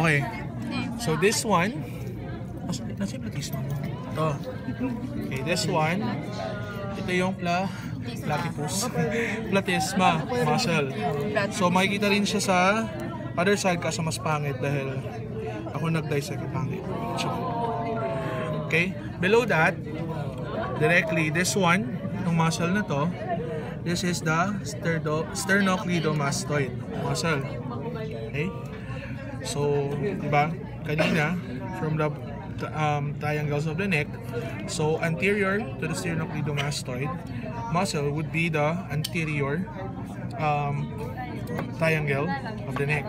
Okay. So this one, nasa yung platisma mo? Ito. Okay, this one, ito yung platypus. Platisma muscle. So makikita rin siya sa other side kasi mas pangit dahil ako nag-dissect yung pangit. Okay, below that, directly, this one, yung muscle na to, this is the sternocleidomastoid muscle. Okay? So, diba? Kanina, from the triangles of the neck, so anterior to the sternocleidomastoid muscle would be the anterior triangle of the neck.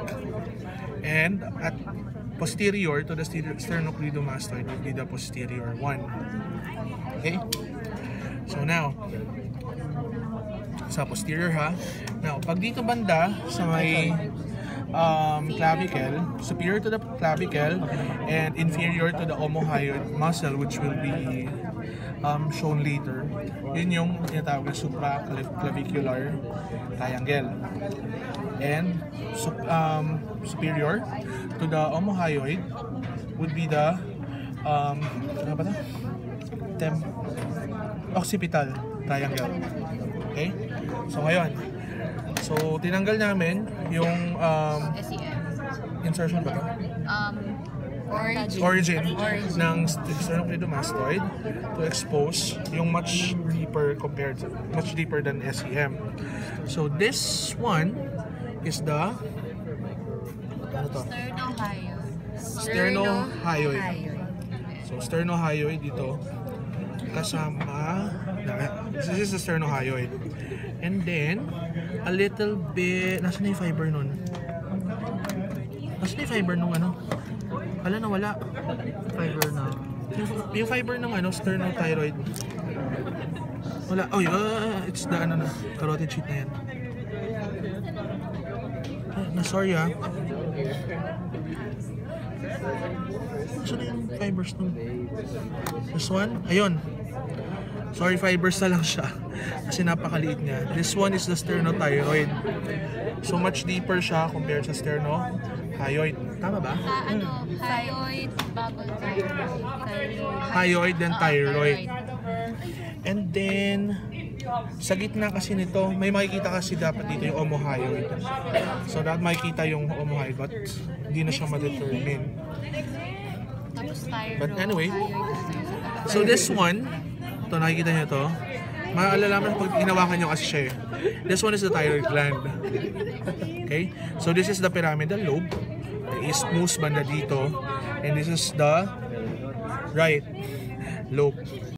And at posterior to the sternocleidomastoid would be the posterior one. Okay? So now, sa posterior ha. Now, pag dito banda sa may clavicle, superior to the clavicle and inferior to the omohyoid muscle, which will be shown later, yun yung tinatawag na supraclavicular triangle. And superior to the omohyoid would be the ano ba ito? Occipital triangle. Okay? So ngayon, so tinanggal namin yung insertion ba ito? Origin ng sternocleidomastoid to expose yung much deeper than SEM. So this one is the sternohyoid. So sternohyoid dito kasama, this is the sternohyoid. And then a little bit, nasan na yung fiber nun? Nasan na yung fiber nung ano? Wala na wala. Fiber na. Yung fiber ng ano, sternothyroid. Wala. Oh, it's the ano na, carotid sheet na yan. Sorry ha. Saan na yung fibers nung? This one? Ayun. Sorry, fibers na lang siya. Kasi napakaliit niya. This one is the sternothyroid. So much deeper siya compared sa sternohyoid. Tama ba? Hyoid, bago thyroid. Hyoid, then thyroid. And then, sa gitna kasi nito, may makikita kasi dapat dito yung omohyoid. So, dapat makikita yung omohyoid, but hindi na siya ma-determine. But anyway, so this one, ito nakikita niyo to, maalalaman pag hinawakan nyo kasi siya eh. This one is the thyroid gland. Okay? So this is the pyramidal lobe. The isthmus banda dito. And this is the right lobe.